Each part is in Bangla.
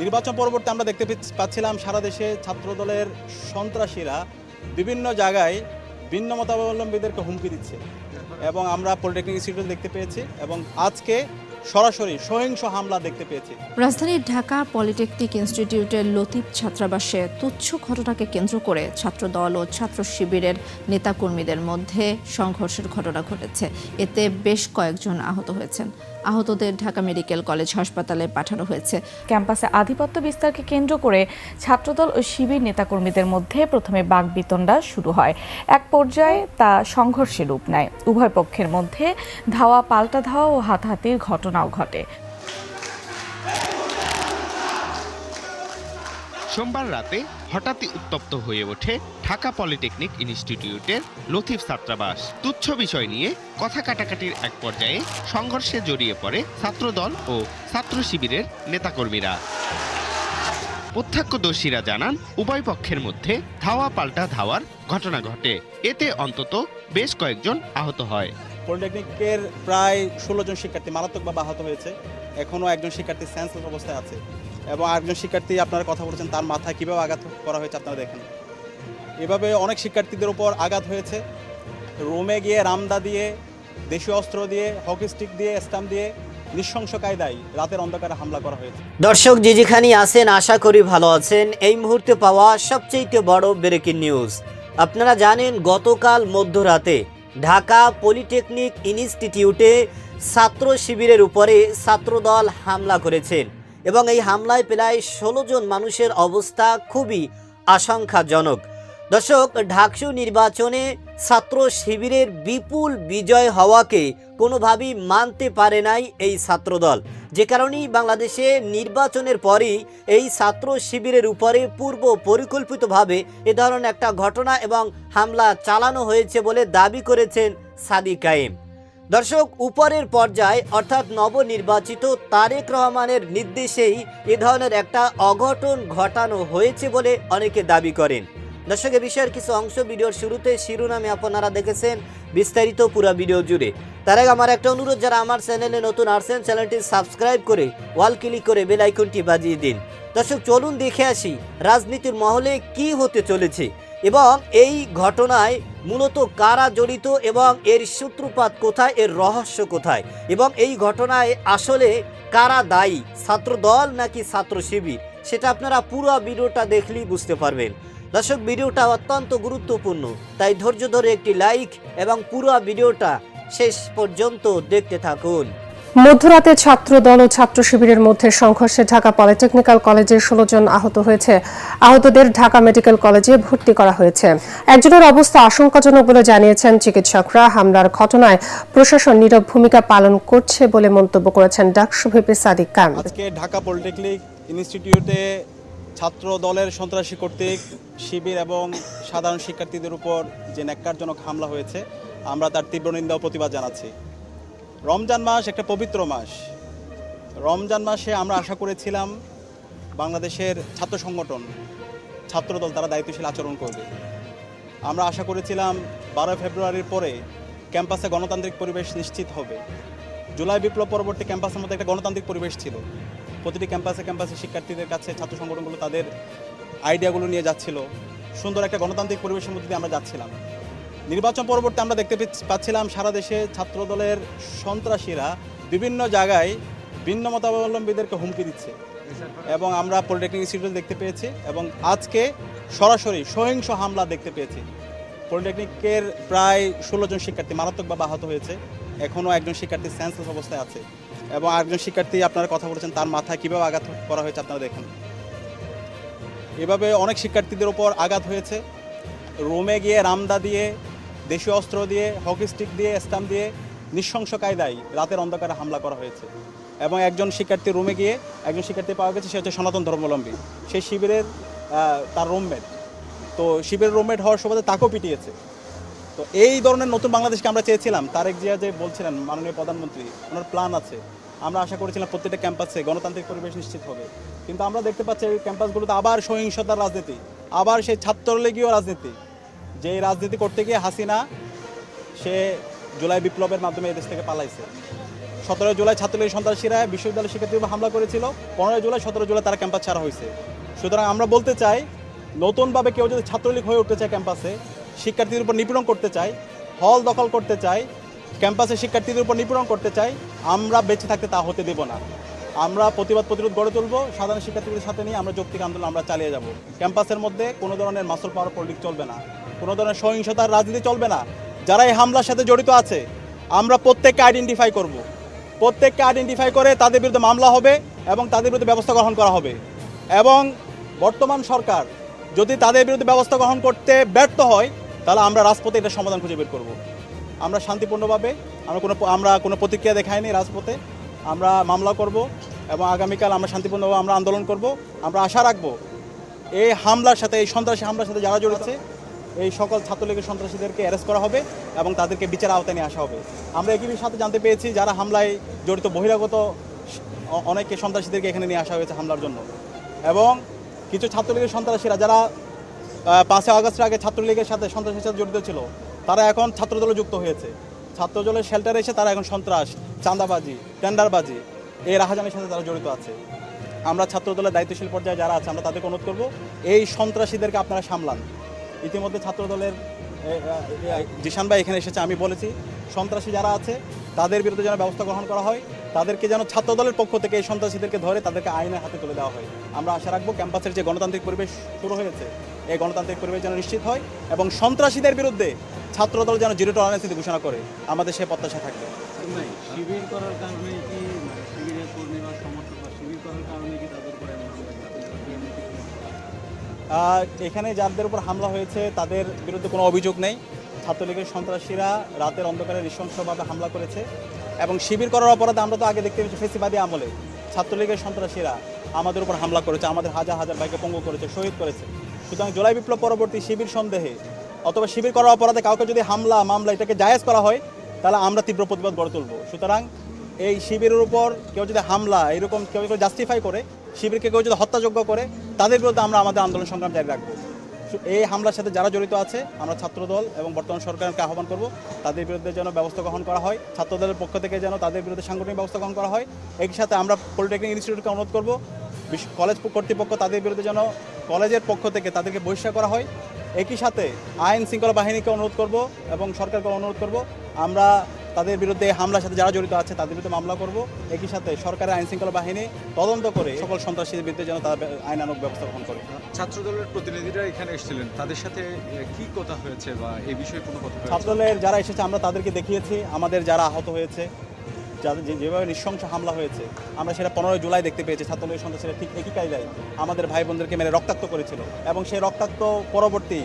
নির্বাচন পরবর্তী আমরা দেখতে পাচ্ছিলাম সারা দেশে ছাত্রদলের সন্ত্রাসীরা বিভিন্ন জায়গায় ভিন্ন মতাবলম্বীদেরকে হুমকি দিচ্ছে এবং আমরা পলিটেকনিক ইনস্টিটিউট দেখতে পেয়েছি এবং আজকে সরাসরি সহিংস হামলা দেখতে পেয়েছি। রাজধানীর ঢাকা পলিটেকনিক ইনস্টিটিউটের লতিফ ছাত্রাবাসে তুচ্ছ ঘটনাকে কেন্দ্র করে ছাত্রদল ও ছাত্র শিবিরের নেতাকর্মীদের মধ্যে সংঘর্ষের ঘটনা ঘটেছে। এতে বেশ কয়েকজন আহত হয়েছেন। আহতদের ঢাকা মেডিকেল কলেজ হাসপাতালে পাঠানো হয়েছে। ক্যাম্পাসে আধিপত্য বিস্তারকে কেন্দ্র করে ছাত্রদল ও শিবির নেতাকর্মীদের মধ্যে প্রথমে বাকবিতণ্ডা শুরু হয়। এক পর্যায়ে তা সংঘর্ষে রূপ নেয়। উভয় পক্ষের মধ্যে ধাওয়া পাল্টা ধাওয়া ও হাতাহাতির ঘটনাও ঘটে। সোমবার রাতে হঠাৎই উত্তপ্ত হয়ে ওঠে ঢাকা পলিটেকনিক ইনস্টিটিউটের লতিফ ছাত্রাবাস। তুচ্ছ বিষয় নিয়ে কথা কাটাকাটির এক পর্যায়ে সংঘর্ষে জড়িয়ে পড়ে ছাত্রদল ও ছাত্র শিবিরের নেতাকর্মীরা। প্রত্যক্ষদর্শীরা জানান, উভয় পক্ষের মধ্যে ধাওয়া পাল্টা ধাওয়ার ঘটনা ঘটে। এতে অন্তত বেশ কয়েকজন আহত হয়। পলিটেকনিকের প্রায় 16 জন শিক্ষার্থী মারাত্মকভাবে আহত হয়েছে। এখনও একজন শিক্ষার্থী সেন্সলেস অবস্থায় আছে এবং আরেকজন শিক্ষার্থী আপনারা কথা বলছেন তার মাথায় কীভাবে আঘাত করা হয়েছে আপনারা দেখেন। এভাবে অনেক শিক্ষার্থীদের উপর আঘাত হয়েছে। রুমে গিয়ে রামদা দিয়ে, দেশীয় অস্ত্র দিয়ে, হকি স্টিক দিয়ে, স্টাম্প দিয়ে নৃশংস কায়দায় রাতের অন্ধকারে হামলা করা হয়েছে। দর্শক যেখানে আছেন আশা করি ভালো আছেন। এই মুহূর্তে পাওয়া সবচেয়ে বড় ব্রেকিং নিউজ। আপনারা জানেন গতকাল মধ্যরাতে ঢাকা পলিটেকনিক ইনস্টিটিউটে ছাত্র শিবিরের উপরে ছাত্রদল হামলা করেছেন এবং এই হামলায় প্রায় 16 জন মানুষের অবস্থা খুবই আশঙ্কাজনক। দর্শক, ডাকসু নির্বাচনে ছাত্র শিবিরের বিপুল বিজয় হওয়াকে কোনোভাবেই মানতে পারে নাই এই ছাত্রদল, যে কারণেই বাংলাদেশে নির্বাচনের পরই এই ছাত্র শিবিরের উপরে পূর্ব পরিকল্পিতভাবে এ ধরনের একটা ঘটনা এবং হামলা চালানো হয়েছে বলে দাবি করেছেন সাদিক কায়েম। দর্শক, উপরের পর্যায়ে অর্থাৎ নবনির্বাচিত তারেক রহমানের নির্দেশেই এ ধরনের একটা অঘটন ঘটানো হয়েছে বলে অনেকে দাবি করেন। দর্শক, এ বিষয়ের কিছু অংশ ভিডিওর শুরুতে শিরোনামে আপনারা দেখেছেন, বিস্তারিত পুরো ভিডিও জুড়ে। তার আগে আমার একটা অনুরোধ, যারা আমার চ্যানেলে নতুন আসছেন চ্যানেলটি সাবস্ক্রাইব করে ওয়াল ক্লিক করে বেল আইকনটি বাজিয়ে দিন। দর্শক, চলুন দেখে আসি রাজনীতির মহলে কি হতে চলেছে এবং এই ঘটনায় মূলত কারা জড়িত এবং এর সূত্রপাত কোথায়, এর রহস্য কোথায় এবং এই ঘটনায় আসলে কারা দায়ী, ছাত্রদল নাকি ছাত্র শিবির, সেটা আপনারা পুরো ভিডিওটা দেখলেই বুঝতে পারবেন। দর্শক, ভিডিওটা অত্যন্ত গুরুত্বপূর্ণ, তাই ধৈর্য ধরে একটি লাইক এবং পুরো ভিডিওটা শেষ পর্যন্ত দেখতে থাকুন। মধ্যরাতে ছাত্রদল ও ছাত্র শিবিরের মধ্যে সংঘর্ষে ঢাকা পলিটেকনিক্যাল কলেজের 16 জন আহত হয়েছে। আহতদের ঢাকা মেডিকেল কলেজে ভর্তি করা হয়েছে। একজনের অবস্থা আশঙ্কাজনক বলে জানিয়েছেন চিকিৎসকরা। হামলার ঘটনায় প্রশাসন নীরব ভূমিকা পালন করছে বলে মন্তব্য করেছেন ডাকসু ভিপি সাদিক কায়েম। আজকে ঢাকা পলিটেকনিক ইনস্টিটিউটে ছাত্র দলের সন্ত্রাসী কর্তৃক শিবির এবং সাধারণ শিক্ষার্থীদের উপর যে ন্যাক্কারজনক হামলা হয়েছে, আমরা তার তীব্র নিন্দা ও প্রতিবাদ জানাচ্ছি। রমজান মাস একটা পবিত্র মাস। রমজান মাসে আমরা আশা করেছিলাম বাংলাদেশের ছাত্র সংগঠন, ছাত্রদল তারা দায়িত্বশীল আচরণ করবে। আমরা আশা করেছিলাম 12 ফেব্রুয়ারির পরে ক্যাম্পাসে গণতান্ত্রিক পরিবেশ নিশ্চিত হবে। জুলাই বিপ্লব পরবর্তী ক্যাম্পাসের মধ্যে একটা গণতান্ত্রিক পরিবেশ ছিল। প্রতিটি ক্যাম্পাসে শিক্ষার্থীদের কাছে ছাত্র সংগঠনগুলো তাদের আইডিয়াগুলো নিয়ে যাচ্ছিল। সুন্দর একটা গণতান্ত্রিক পরিবেশের মধ্যে দিয়ে আমরা যাচ্ছিলাম। নির্বাচন পরবর্তী আমরা দেখতে পাচ্ছিলাম সারা দেশে ছাত্রদলের সন্ত্রাসীরা বিভিন্ন জায়গায় ভিন্ন মতাবলম্বীদেরকে হুমকি দিচ্ছে এবং আমরা পলিটেকনিক ইনস্টিটিউট দেখতে পেয়েছি এবং আজকে সরাসরি সহিংস হামলা দেখতে পেয়েছি। পলিটেকনিকের প্রায় 16 জন শিক্ষার্থী মারাত্মকভাবে আহত হয়েছে। এখনও একজন শিক্ষার্থী সেন্সলেস অবস্থায় আছে এবং আরেকজন শিক্ষার্থী আপনারা কথা বলছেন তার মাথায় কীভাবে আঘাত করা হয়েছে আপনারা দেখেন। এভাবে অনেক শিক্ষার্থীদের উপর আঘাত হয়েছে। রুমে গিয়ে রামদা দিয়ে, দেশীয় অস্ত্র দিয়ে, হকি স্টিক দিয়ে, স্টাম্প দিয়ে নৃশংস কায়দায় রাতের অন্ধকারে হামলা করা হয়েছে এবং একজন শিক্ষার্থী রুমে গিয়ে একজন শিক্ষার্থী পাওয়া গেছে, সে হচ্ছে সনাতন ধর্মাবলম্বী। সেই শিবিরের তার রুমমেট, তো শিবিরের রুমমেট হওয়ার সুবাদে তাকেও পিটিয়েছে। তো এই ধরনের নতুন বাংলাদেশকে আমরা চেয়েছিলাম। তারেক জিয়া যে বলছিলেন মাননীয় প্রধানমন্ত্রী, ওনার প্ল্যান আছে। আমরা আশা করেছিলাম প্রত্যেকটা ক্যাম্পাসে গণতান্ত্রিক পরিবেশ নিশ্চিত হবে, কিন্তু আমরা দেখতে পাচ্ছি এই ক্যাম্পাসগুলোতে আবার সহিংসতার রাজনীতি, আবার সেই ছাত্রলীগীয় রাজনীতি। যে রাজনীতি করতে গিয়ে হাসিনা সে জুলাই বিপ্লবের মাধ্যমে এদেশ থেকে পালাইছে। 17 জুলাই ছাত্রলীগের সন্ত্রাসীরা বিশ্ববিদ্যালয় শিক্ষার্থীর উপর হামলা করেছিল, 15 জুলাই 17 জুলাই তারা ক্যাম্পাস ছাড়া হয়েছে। সুতরাং আমরা বলতে চাই, নতুনভাবে কেউ যদি ছাত্রলীগ হয়ে উঠতে চায়, ক্যাম্পাসে শিক্ষার্থীদের উপর নিপীড়ন করতে চায়, হল দখল করতে চায়, ক্যাম্পাসে শিক্ষার্থীদের উপর নিপীড়ন করতে চায়, আমরা বেঁচে থাকতে তা হতে দেব না। আমরা প্রতিবাদ প্রতিরোধ গড়ে তুলব, সাধারণ শিক্ষার্থীদের সাথে নিয়ে আমরা যৌক্তিক আন্দোলন আমরা চালিয়ে যাব। ক্যাম্পাসের মধ্যে কোনো ধরনের মাসল পাওয়ার পলিটিক্স চলবে না, কোনো ধরনের সহিংসতার রাজনীতি চলবে না। যারা এই হামলার সাথে জড়িত আছে আমরা প্রত্যেককে আইডেন্টিফাই করব, প্রত্যেককে আইডেন্টিফাই করে তাদের বিরুদ্ধে মামলা হবে এবং তাদের বিরুদ্ধে ব্যবস্থা গ্রহণ করা হবে। এবং বর্তমান সরকার যদি তাদের বিরুদ্ধে ব্যবস্থা গ্রহণ করতে ব্যর্থ হয়, তাহলে আমরা রাজপথে এটা সমাধান খুঁজে বের করব। আমরা শান্তিপূর্ণভাবে আমরা কোনো প্রতিক্রিয়া দেখাইনি, রাজপথে আমরা মামলা করব এবং আগামীকাল আমরা শান্তিপূর্ণভাবে আমরা আন্দোলন করব। আমরা আশা রাখব এই হামলার সাথে, এই সন্ত্রাসী হামলার সাথে যারা জড়িত আছে এই সকল ছাত্রলীগের সন্ত্রাসীদেরকে অ্যারেস্ট করা হবে এবং তাদেরকে বিচার আওতায় নিয়ে আসা হবে। আমরা একই সাথে জানতে পেরেছি যারা হামলায় জড়িত বহিরাগত অনেকে সন্ত্রাসীদেরকে এখানে নিয়ে আসা হয়েছে হামলার জন্য। এবং কিছু ছাত্রলীগের সন্ত্রাসীরা যারা 5 আগস্টের আগে ছাত্রলীগের সাথে সন্ত্রাসের সাথে জড়িত ছিল, তারা এখন ছাত্রদলে যুক্ত হয়েছে। ছাত্রদলের শেল্টারে এসে তারা এখন সন্ত্রাস, চাঁদাবাজি, টেন্ডারবাজি এই রাহাজানির সাথে তারা জড়িত আছে। আমরা ছাত্রদলের দায়িত্বশীল পর্যায়ে যারা আছে আমরা তাদেরকে অনুরোধ করব, এই সন্ত্রাসীদেরকে আপনারা সামলান। ইতিমধ্যে ছাত্রদলের জিশান ভাই এখানে এসেছে, আমি বলেছি সন্ত্রাসী যারা আছে তাদের বিরুদ্ধে যেন ব্যবস্থা গ্রহণ করা হয়, তাদেরকে যেন ছাত্রদলের পক্ষ থেকে এই সন্ত্রাসীদেরকে ধরে তাদেরকে আইনের হাতে তুলে দেওয়া হয়। আমরা আশা রাখবো ক্যাম্পাসের যে গণতান্ত্রিক পরিবেশ শুরু হয়েছে, এই গণতান্ত্রিক পরিবেশ যেন নিশ্চিত হয় এবং সন্ত্রাসীদের বিরুদ্ধে ছাত্রদল যেন জিরো টলারেন্স নীতি ঘোষণা করে, আমাদের সে প্রত্যাশা থাকবে। শিবির করার কারণে কি শিবিরের কর্মী বা সমর্থক বা শিবির করার কারণে কি তাদের উপরে এখানে যাদের উপর হামলা হয়েছে তাদের বিরুদ্ধে কোনো অভিযোগ নেই। ছাত্রলীগের সন্ত্রাসীরা রাতের অন্ধকারে নৃশংসভাবে হামলা করেছে এবং শিবির করার অপরাধে আমরা তো আগে দেখতে পেয়েছি ফেসিবাদী আমলে ছাত্রলীগের সন্ত্রাসীরা আমাদের উপর হামলা করেছে, আমাদের হাজার হাজার ভাইকে পঙ্গু করেছে, শহীদ করেছে। সুতরাং জুলাই বিপ্লব পরবর্তী শিবির সন্দেহে অথবা শিবির করার অপরাধে কাউকে যদি মামলা এটাকে জায়েজ করা হয়, তাহলে আমরা তীব্র প্রতিবাদ গড়ে তুলব। সুতরাং এই শিবিরের উপর কেউ যদি হামলা এরকম কেউ জাস্টিফাই করে, শিবিরকে কেউ যদি হত্যাযোগ্য করে, তাদের বিরুদ্ধে আমরা আমাদের আন্দোলন সংগ্রাম জারি রাখবো। এই হামলার সাথে যারা জড়িত আছে আমরা ছাত্রদল এবং বর্তমান সরকারকে আহ্বান করব তাদের বিরুদ্ধে যেন ব্যবস্থা গ্রহণ করা হয়, ছাত্রদলের পক্ষ থেকে যেন তাদের বিরুদ্ধে সাংগঠনিক ব্যবস্থা গ্রহণ করা হয়। একই সাথে আমরা পলিটেকনিক ইনস্টিটিউটকে অনুরোধ করব কলেজ কর্তৃপক্ষ তাদের বিরুদ্ধে যেন কলেজের পক্ষ থেকে তাদেরকে বহিষ্কার করা হয়। একই সাথে আইন শৃঙ্খলা বাহিনীকে অনুরোধ করব এবং সরকারকে অনুরোধ করব আমরা তাদের বিরুদ্ধে হামলার সাথে যারা জড়িত আছে তাদের বিরুদ্ধে মামলা করব। একই সাথে সরকারের আইন শৃঙ্খলা বাহিনী তদন্ত করে সকল সন্ত্রাসীদের বিরুদ্ধে যেন তারা আইনানুগ ব্যবস্থা গ্রহণ করে। ছাত্রদলের প্রতিনিধিরা এখানে এসেছিলেন, তাদের সাথে কি কথা হয়েছে বা এই বিষয়ে কোনো কথা হয়েছে? ছাত্রদলের যারা এসেছে আমরা তাদেরকে দেখিয়েছি আমাদের যারা আহত হয়েছে, যাদের যেভাবে নৃশংস হামলা হয়েছে আমরা সেটা 15 জুলাই দেখতে পেয়েছি। ছাত্রলীগের সন্ত্রাসীরা ঠিক একই কায়দায় আমাদের ভাই বোনদেরকে মেরে রক্তাক্ত করেছিল এবং সেই রক্তাক্ত পরবর্তী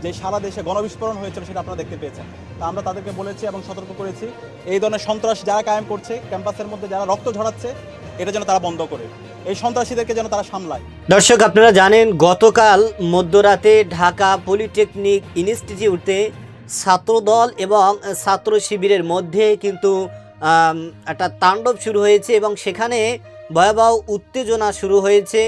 যে সারা দেশে গণবিস্ফোরণ হয়েছিল সেটা আপনারা দেখতে পেয়েছেন। তা আমরা তাদেরকে বলেছি এবং সতর্ক করেছি এই ধরনের সন্ত্রাস যারা কায়েম করছে, ক্যাম্পাসের মধ্যে যারা রক্ত ঝরাচ্ছে, এটা যেন তারা বন্ধ করে, এই সন্ত্রাসীদেরকে যেন তারা সামলায়। দর্শক, আপনারা জানেন গতকাল মধ্যরাতে ঢাকা পলিটেকনিক ইনস্টিটিউটে ছাত্রদল এবং ছাত্র শিবিরের মধ্যে কিন্তু একটা তাণ্ডব শুরু হয়েছে এবং সেখানে ভয়াবহ উত্তেজনা শুরু হয়েছে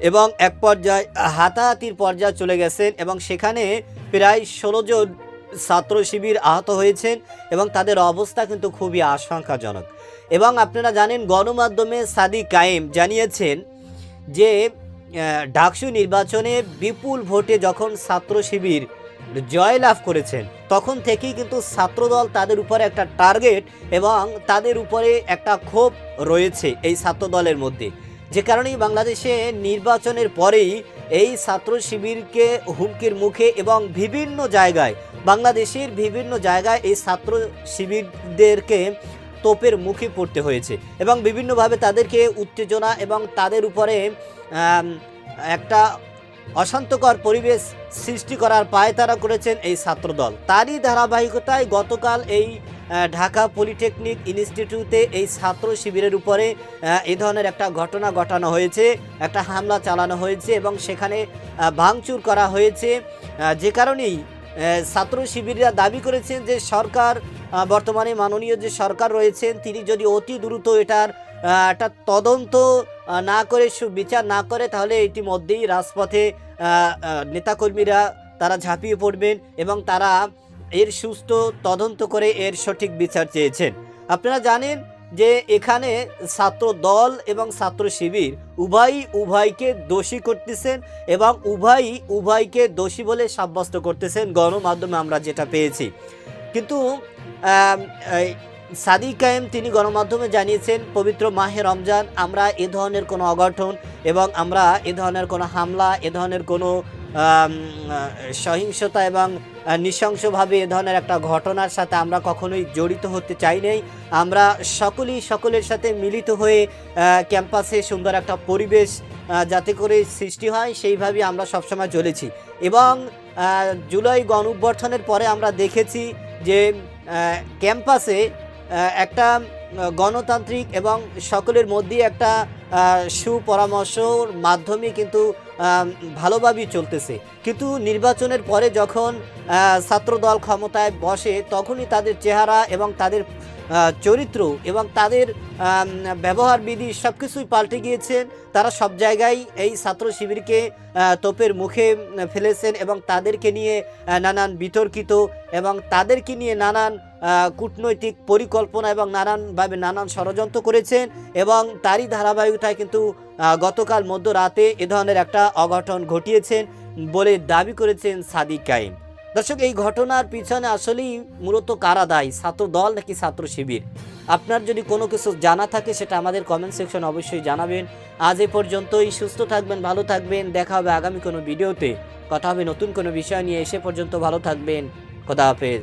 এবং এক পর্যায়ে হাতাহাতির পর্যায়ে চলে গেছেন এবং সেখানে প্রায় 16 জন ছাত্র শিবির আহত হয়েছেন এবং তাদের অবস্থা কিন্তু খুবই আশঙ্কাজনক। এবং আপনারা জানেন গণমাধ্যমে সাদিক কায়েম জানিয়েছেন যে ডাকসু নির্বাচনে বিপুল ভোটে যখন ছাত্র শিবির জয়লাভ করেছেন তখন থেকেই কিন্তু ছাত্রদল তাদের উপরে একটা টার্গেট এবং তাদের উপরে একটা ক্ষোভ রয়েছে এই ছাত্রদলের মধ্যে, যে কারণেই বাংলাদেশে নির্বাচনের পরেই এই ছাত্র শিবিরকে হুমকির মুখে এবং বিভিন্ন জায়গায় বাংলাদেশের বিভিন্ন জায়গায় এই ছাত্র শিবিরদেরকে তোপের মুখে পড়তে হয়েছে এবং বিভিন্নভাবে তাদেরকে উত্তেজনা এবং তাদের উপরে একটা অশান্তকর পরিবেশ সৃষ্টি করার পায়তারা করেছেন এই ছাত্রদল। তারই ধারাবাহিকতায় গতকাল এই ঢাকা পলিটেকনিক ইনস্টিটিউটে এই ছাত্র শিবিরের উপরে এই ধরনের একটা ঘটনা ঘটানো হয়েছে, একটা হামলা চালানো হয়েছে এবং সেখানে ভাঙচুর করা হয়েছে, যে কারণেই ছাত্র শিবিররা দাবি করেছেন যে সরকার, বর্তমানে মাননীয় যে সরকার রয়েছেন তিনি যদি অতি দ্রুত এটার একটা তদন্ত না করে সুবিচার না করে তাহলে ইতিমধ্যেই রাজপথে নেতাকর্মীরা তারা ঝাঁপিয়ে পড়বেন এবং তারা এর সুষ্ঠু তদন্ত করে এর সঠিক বিচার চেয়েছেন। আপনারা জানেন যে এখানে ছাত্র দল এবং ছাত্র শিবির উভয়কে দোষী করতেছেন এবং উভয়কে দোষী বলে সাব্যস্ত করতেছেন গণমাধ্যমে আমরা যেটা পেয়েছি। কিন্তু সাদিক কায়েম তিনি গণমাধ্যমে জানিয়েছেন পবিত্র মাহে রমজান, আমরা এ ধরনের কোনো অঘটন এবং আমরা এ ধরনের কোনো হামলা, এ ধরনের কোনো সহিংসতা এবং নৃশংসভাবে এ ধরনের একটা ঘটনার সাথে আমরা কখনোই জড়িত হতে চাই নাই। আমরা সকলের সাথে মিলিত হয়ে ক্যাম্পাসে সুন্দর একটা পরিবেশ যাতে করে সৃষ্টি হয় সেইভাবে আমরা সবসময় চলেছি। এবং জুলাই গণঅভ্যুত্থানের পরে আমরা দেখেছি যে ক্যাম্পাসে একটা গণতান্ত্রিক এবং সকলের মধ্যে একটা সুপরামর্শর মাধ্যমে কিন্তু ভালোভাবেই চলতেছে। কিন্তু নির্বাচনের পরে যখন ছাত্রদল ক্ষমতায় বসে তখনই তাদের চেহারা এবং তাদের চরিত্র এবং তাদের ব্যবহার বিধি সব কিছুই পাল্টে গিয়েছেন। তারা সব জায়গায় এই ছাত্র শিবিরকে তোপের মুখে ফেলেছেন এবং তাদেরকে নিয়ে নানান বিতর্কিত এবং তাদেরকে নিয়ে নানান কূটনৈতিক পরিকল্পনা এবং নানানভাবে নানান ষড়যন্ত্র করেছেন এবং তারই ধারাবাহিকতায় কিন্তু গতকাল মধ্যরাতে এ ধরনের একটা অঘটন ঘটিয়েছেন বলে দাবি করেছেন সাদিক কায়েম। দর্শক, এই ঘটনার পিছনে আসলেই মূলত কারা দায়ী, ছাত্র দল নাকি ছাত্র শিবির? আপনার যদি কোনো কিছু জানা থাকে সেটা আমাদের কমেন্ট সেকশন অবশ্যই জানাবেন। আজ এ পর্যন্তই। সুস্থ থাকবেন, ভালো থাকবেন। দেখা হবে আগামী কোনো ভিডিওতে, কথা হবে নতুন কোনো বিষয় নিয়ে। এসে পর্যন্ত ভালো থাকবেন। খোদা হাফেজ।